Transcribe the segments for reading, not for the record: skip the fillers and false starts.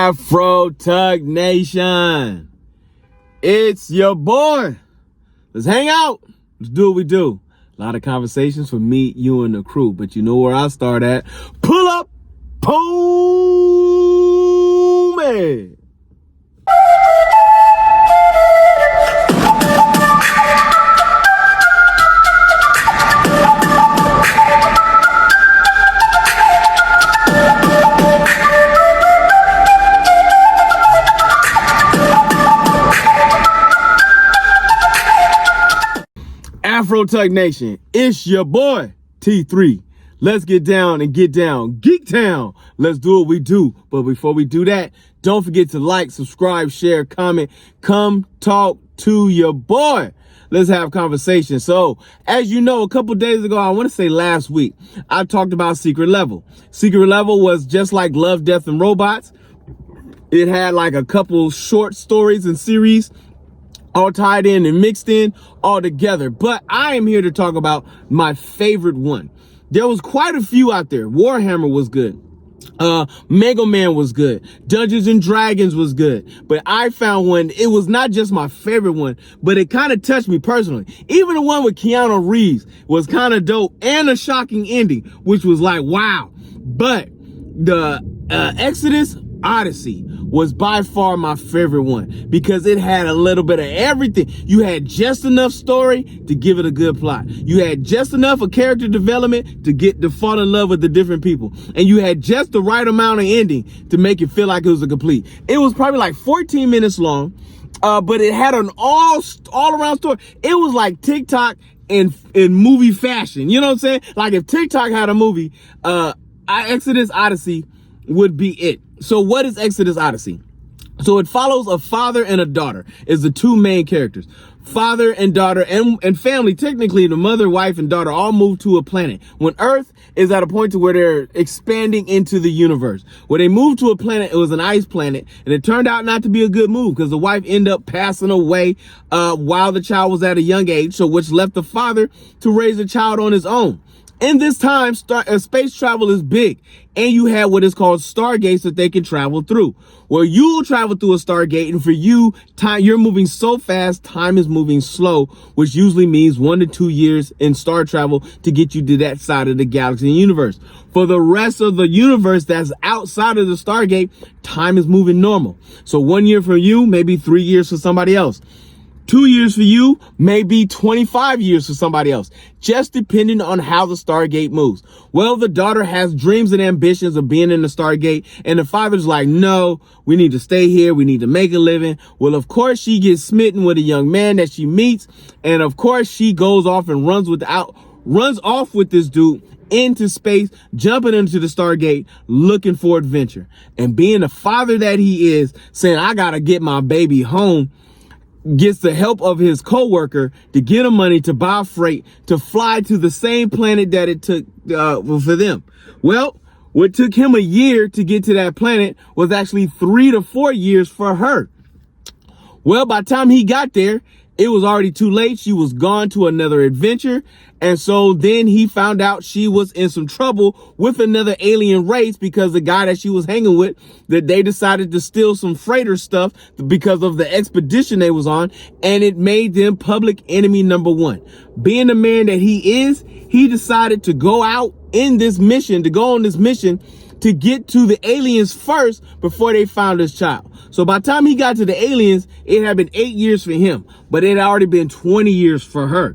Afro Tug Nation. It's your boy. Let's hang out. Let's do what we do. A lot of conversations for me, you, and the crew. But you know where I start at. Pull up, boom. Afro Tug Nation, it's your boy, T3. Let's get down and get down. Geek Town. Let's do what we do. But before we do that, don't forget to like, subscribe, share, comment. Come talk to your boy. Let's have conversation. So, as you know, a couple days ago, I want to say last week, I talked about Secret Level. Secret Level was just like Love, Death, and Robots. It had like a couple short stories and series all tied in and mixed in all together. But I am here to talk about my favorite one. There was quite a few out there. Warhammer was good. Mega Man was good. Dungeons and Dragons was good. But I found one, it was not just my favorite one, but it kind of touched me personally. Even the one with Keanu Reeves was kind of dope and a shocking ending, which was like, wow. But the Exodus Odyssey was by far my favorite one because it had a little bit of everything. You had just enough story to give it a good plot. You had just enough of character development to get to fall in love with the different people. And you had just the right amount of ending to make it feel like it was a complete. It was probably like 14 minutes long, but it had an all around story. It was like TikTok in movie fashion. You know what I'm saying? Like if TikTok had a movie, Exodus Odyssey would be it. So what is Exodus Odyssey? So it follows a father and a daughter is the two main characters. Father and daughter and family, technically the mother, wife, and daughter all move to a planet. When Earth is at a point to where they're expanding into the universe. When they moved to a planet, it was an ice planet, and it turned out not to be a good move because the wife ended up passing away while the child was at a young age, so which left the father to raise the child on his own. In this time, space travel is big, and you have what is called stargates that they can travel through. Well, you'll travel through a stargate, and for you, you're moving so fast, time is moving slow, which usually means 1 to 2 years in star travel to get you to that side of the galaxy and universe. For the rest of the universe that's outside of the stargate, time is moving normal. So 1 year for you, maybe 3 years for somebody else. 2 years for you, maybe 25 years for somebody else, just depending on how the Stargate moves. Well, the daughter has dreams and ambitions of being in the Stargate, and the father's like, no, we need to stay here. We need to make a living. Well, of course, she gets smitten with a young man that she meets, and of course, she goes off and runs off with this dude into space, jumping into the Stargate, looking for adventure. And being the father that he is, saying, I gotta get my baby home, gets the help of his co-worker to get him money to buy freight to fly to the same planet that it took for them. Well, what took him a year to get to that planet was actually 3 to 4 years for her. Well, by the time he got there, it was already too late. She was gone to another adventure. And so then he found out she was in some trouble with another alien race because the guy that she was hanging with, that they decided to steal some freighter stuff because of the expedition they was on. And it made them public enemy number one. Being the man that he is, he decided to go out in this mission, to go on this mission to get to the aliens first before they found his child. So by the time he got to the aliens, it had been 8 years for him, but it had already been 20 years for her.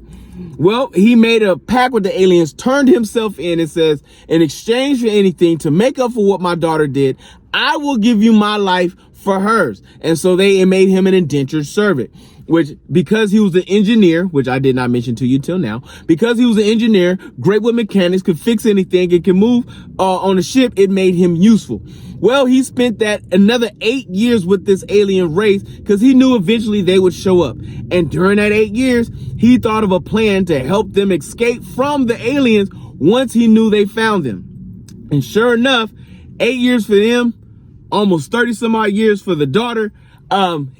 Well, he made a pact with the aliens, turned himself in and says, in exchange for anything to make up for what my daughter did, I will give you my life for hers. And so it made him an indentured servant, which because he was an engineer, which I did not mention to you till now, because he was an engineer, great with mechanics, could fix anything, and can move on a ship, it made him useful. Well, he spent that another 8 years with this alien race because he knew eventually they would show up. And during that 8 years, he thought of a plan to help them escape from the aliens once he knew they found them. And sure enough, 8 years for them, almost 30 some odd years for the daughter.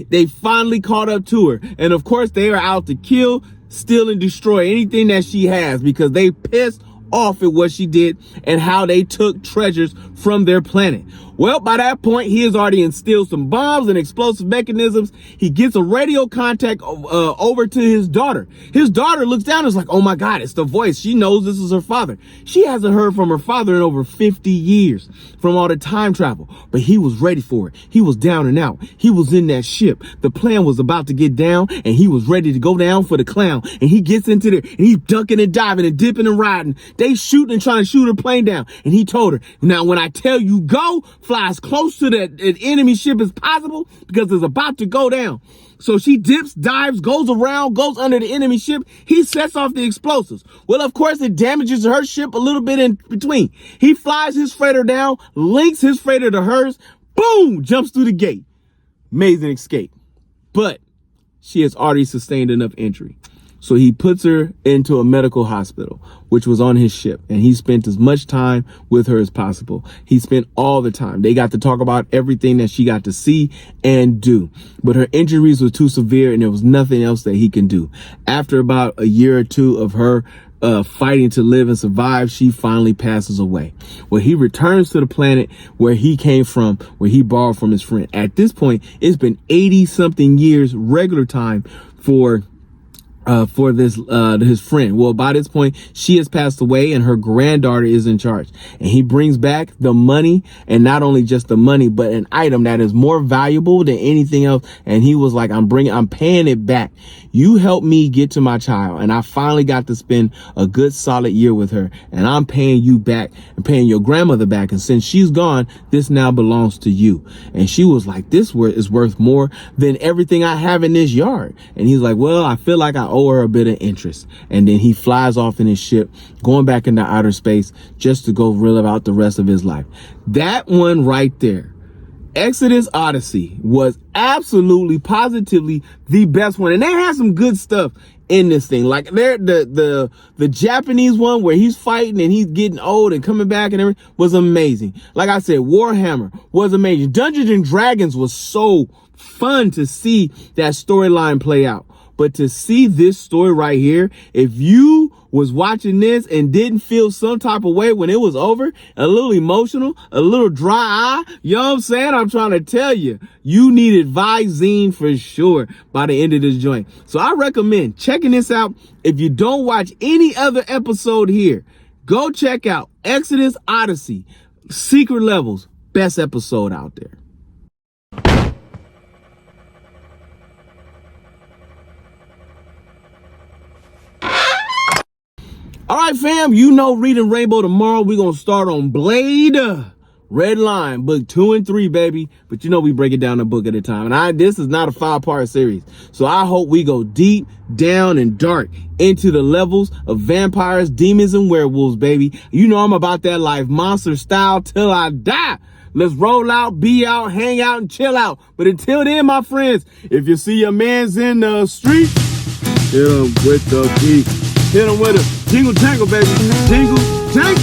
They finally caught up to her. And of course, they are out to kill, steal, and destroy anything that she has because they pissed off at what she did and how they took treasures from their planet. Well, by that point, he has already instilled some bombs and explosive mechanisms. He gets a radio contact over to his daughter. His daughter looks down and is like, oh my God, it's the voice. She knows this is her father. She hasn't heard from her father in over 50 years from all the time travel, but he was ready for it. He was down and out. He was in that ship. The plan was about to get down and he was ready to go down for the clown. And he gets into there and he's ducking and diving and dipping and riding. They shooting and trying to shoot her plane down. And he told her, now when I tell you go, fly as close to the enemy ship as possible because it's about to go down. So she dips, dives, goes around, goes under the enemy ship. He sets off the explosives. Well, of course, it damages her ship a little bit in between. He flies his freighter down, links his freighter to hers, boom, jumps through the gate. Amazing escape. But she has already sustained enough injury. So he puts her into a medical hospital, which was on his ship. And he spent as much time with her as possible. He spent all the time. They got to talk about everything that she got to see and do. But her injuries were too severe and there was nothing else that he can do. After about a year or two of her fighting to live and survive, she finally passes away. Well, he returns to the planet where he came from, where he borrowed from his friend. At this point, it's been 80 something years regular time for this his friend. Well, by this point, she has passed away and her granddaughter is in charge. And he brings back the money, and not only just the money, but an item that is more valuable than anything else. And he was like, I'm paying it back. You helped me get to my child, and I finally got to spend a good solid year with her, and I'm paying you back and paying your grandmother back. And since she's gone, this now belongs to you. And she was like, this is worth more than everything I have in this yard. And he's like, well, I feel like I owe her a bit of interest. And then he flies off in his ship, going back into outer space just to go live out the rest of his life. That one right there, Exodus Odyssey, was absolutely positively the best one. And they had some good stuff in this thing. Like the Japanese one where he's fighting and he's getting old and coming back and everything was amazing. Like I said, Warhammer was amazing. Dungeons and Dragons was so fun to see that storyline play out. But to see this story right here, if you was watching this and didn't feel some type of way when it was over, a little emotional, a little dry eye, you know what I'm saying? I'm trying to tell you, you needed Visine for sure by the end of this joint. So I recommend checking this out. If you don't watch any other episode here, go check out Exodus Odyssey, Secret Levels, best episode out there. All right, fam, you know, reading Rainbow tomorrow. We're going to start on Blade, Red Line, book 2 and 3, baby. But you know, we break it down a book at a time. And this is not a 5-part series. So I hope we go deep, down, and dark into the levels of vampires, demons, and werewolves, baby. You know I'm about that life, monster style till I die. Let's roll out, be out, hang out, and chill out. But until then, my friends, if you see your mans in the street, hit him with the beat. Hit him with a jingle jangle, baby. Jingle jangle.